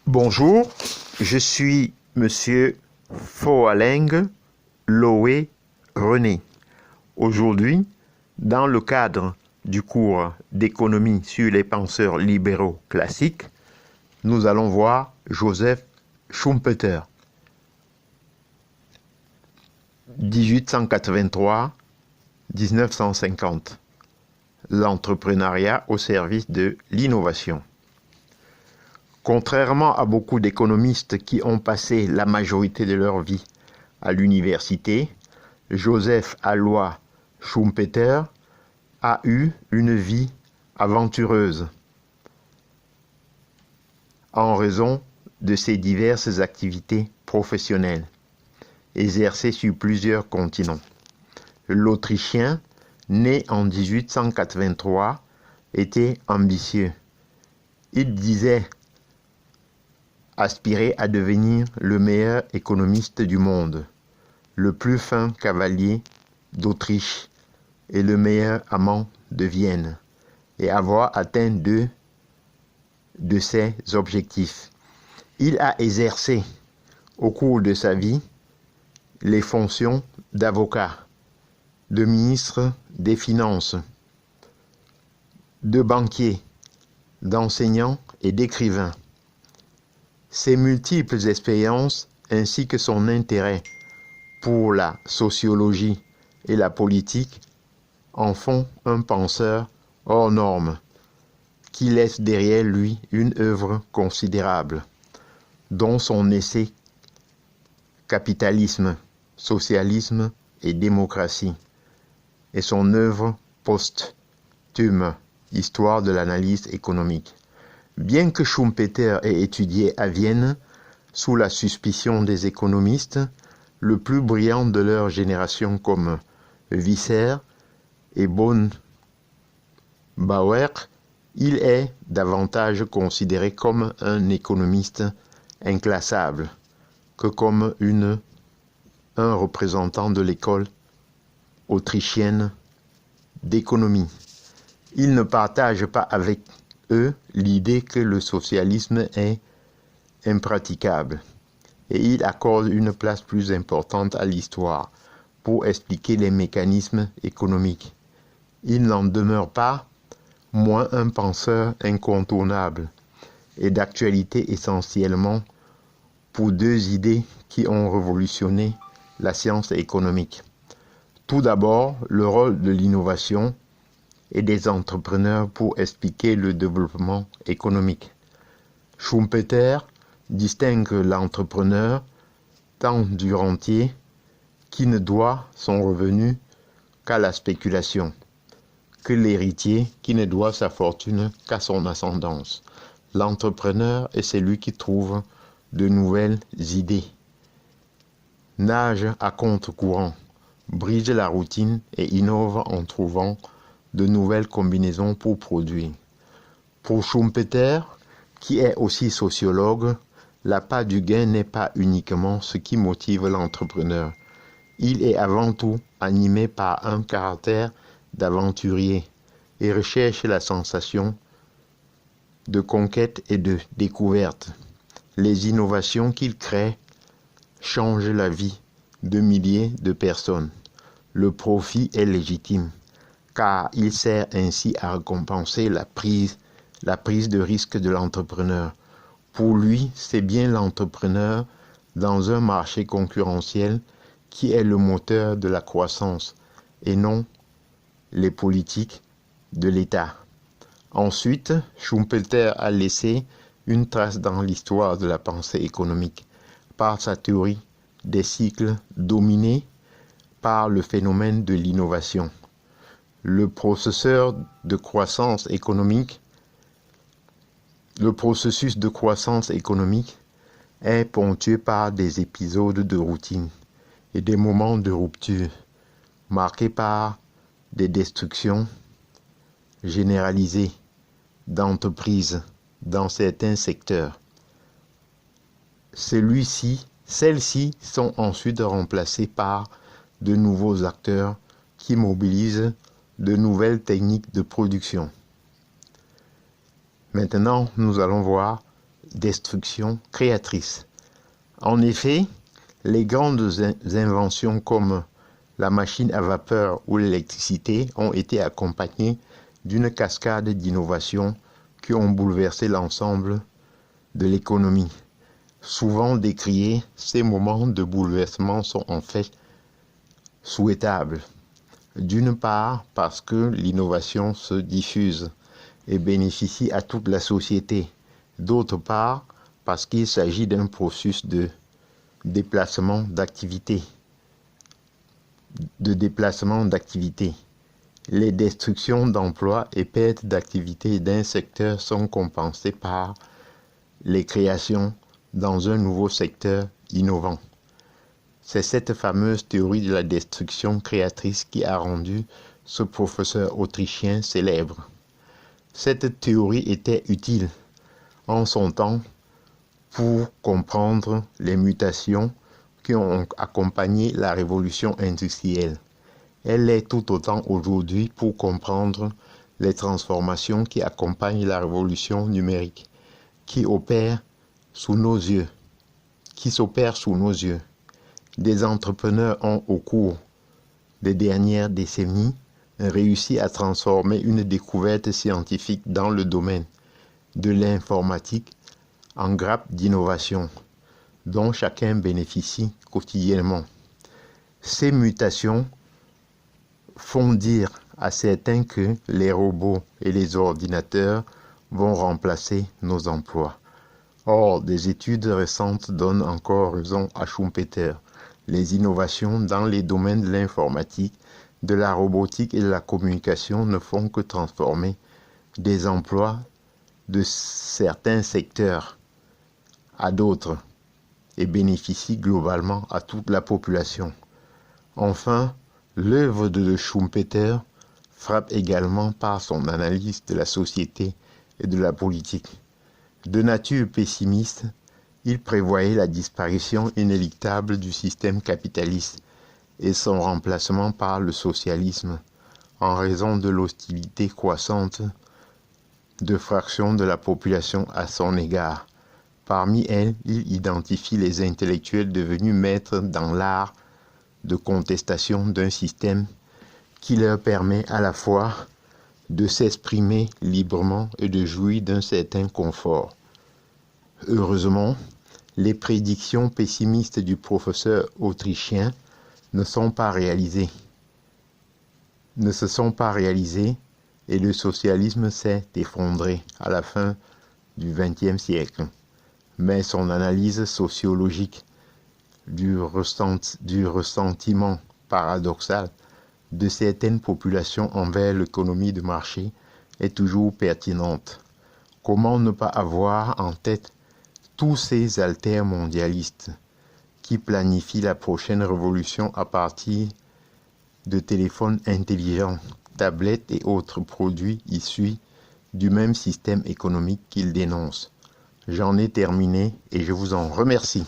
Bonjour, je suis Monsieur Foaleng Loé René. Aujourd'hui, dans le cadre du cours d'économie sur les penseurs libéraux classiques, nous allons voir Joseph Schumpeter, 1883-1950, l'entrepreneuriat au service de l'innovation. Contrairement à beaucoup d'économistes qui ont passé la majorité de leur vie à l'université, Joseph Alois Schumpeter a eu une vie aventureuse en raison de ses diverses activités professionnelles exercées sur plusieurs continents. L'Autrichien, né en 1883, était ambitieux. Il disait aspirer à devenir le meilleur économiste du monde, le plus fin cavalier d'Autriche et le meilleur amant de Vienne, et avoir atteint deux de ses objectifs. Il a exercé au cours de sa vie les fonctions d'avocat, de ministre des Finances, de banquier, d'enseignant et d'écrivain. Ses multiples expériences ainsi que son intérêt pour la sociologie et la politique en font un penseur hors norme qui laisse derrière lui une œuvre considérable, dont son essai Capitalisme, socialisme et démocratie et son œuvre posthume Histoire de l'analyse économique. Bien que Schumpeter ait étudié à Vienne sous la suspicion des économistes, le plus brillant de leur génération comme Visser et Bauer, il est davantage considéré comme un économiste inclassable que comme un représentant de l'école autrichienne d'économie. Il ne partage pas avec eux l'idée que le socialisme est impraticable et il accorde une place plus importante à l'histoire pour expliquer les mécanismes économiques. Il n'en demeure pas moins un penseur incontournable et d'actualité essentiellement pour deux idées qui ont révolutionné la science économique. Tout d'abord, le rôle de l'innovation et des entrepreneurs pour expliquer le développement économique. Schumpeter distingue l'entrepreneur tant du rentier qui ne doit son revenu qu'à la spéculation, que l'héritier qui ne doit sa fortune qu'à son ascendance. L'entrepreneur est celui qui trouve de nouvelles idées, nage à contre-courant, brise la routine et innove en trouvant de nouvelles combinaisons pour produire. Pour Schumpeter, qui est aussi sociologue, la part du gain n'est pas uniquement ce qui motive l'entrepreneur. Il est avant tout animé par un caractère d'aventurier et recherche la sensation de conquête et de découverte. Les innovations qu'il crée changent la vie de milliers de personnes. Le profit est légitime, car il sert ainsi à récompenser la prise de risque de l'entrepreneur. Pour lui, c'est bien l'entrepreneur dans un marché concurrentiel qui est le moteur de la croissance et non les politiques de l'État. Ensuite, Schumpeter a laissé une trace dans l'histoire de la pensée économique par sa théorie des cycles dominée par le phénomène de l'innovation. Le processus de croissance économique est ponctué par des épisodes de routine et des moments de rupture, marqués par des destructions généralisées d'entreprises dans certains secteurs. Celles-ci sont ensuite remplacées par de nouveaux acteurs qui mobilisent de nouvelles techniques de production. Maintenant, nous allons voir destruction créatrice. En effet, les grandes inventions comme la machine à vapeur ou l'électricité ont été accompagnées d'une cascade d'innovations qui ont bouleversé l'ensemble de l'économie. Souvent décriés, ces moments de bouleversement sont en fait souhaitables. D'une part, parce que l'innovation se diffuse et bénéficie à toute la société. D'autre part, parce qu'il s'agit d'un processus de déplacement d'activité. Les destructions d'emplois et pertes d'activité d'un secteur sont compensées par les créations dans un nouveau secteur innovant. C'est cette fameuse théorie de la destruction créatrice qui a rendu ce professeur autrichien célèbre. Cette théorie était utile en son temps pour comprendre les mutations qui ont accompagné la révolution industrielle. Elle l'est tout autant aujourd'hui pour comprendre les transformations qui accompagnent la révolution numérique, qui s'opère sous nos yeux. Des entrepreneurs ont, au cours des dernières décennies, réussi à transformer une découverte scientifique dans le domaine de l'informatique en grappe d'innovation dont chacun bénéficie quotidiennement. Ces mutations font dire à certains que les robots et les ordinateurs vont remplacer nos emplois. Or, des études récentes donnent encore raison à Schumpeter. Les innovations dans les domaines de l'informatique, de la robotique et de la communication ne font que transformer des emplois de certains secteurs à d'autres et bénéficient globalement à toute la population. Enfin, l'œuvre de Schumpeter frappe également par son analyse de la société et de la politique. De nature pessimiste, il prévoyait la disparition inéluctable du système capitaliste et son remplacement par le socialisme en raison de l'hostilité croissante de fractions de la population à son égard. Parmi elles, il identifie les intellectuels devenus maîtres dans l'art de contestation d'un système qui leur permet à la fois de s'exprimer librement et de jouir d'un certain confort. Heureusement, les prédictions pessimistes du professeur autrichien ne se sont pas réalisées et le socialisme s'est effondré à la fin du XXe siècle. Mais son analyse sociologique du ressentiment paradoxal de certaines populations envers l'économie de marché est toujours pertinente. Comment ne pas avoir en tête tous ces altermondialistes qui planifient la prochaine révolution à partir de téléphones intelligents, tablettes et autres produits issus du même système économique qu'ils dénoncent. J'en ai terminé et je vous en remercie.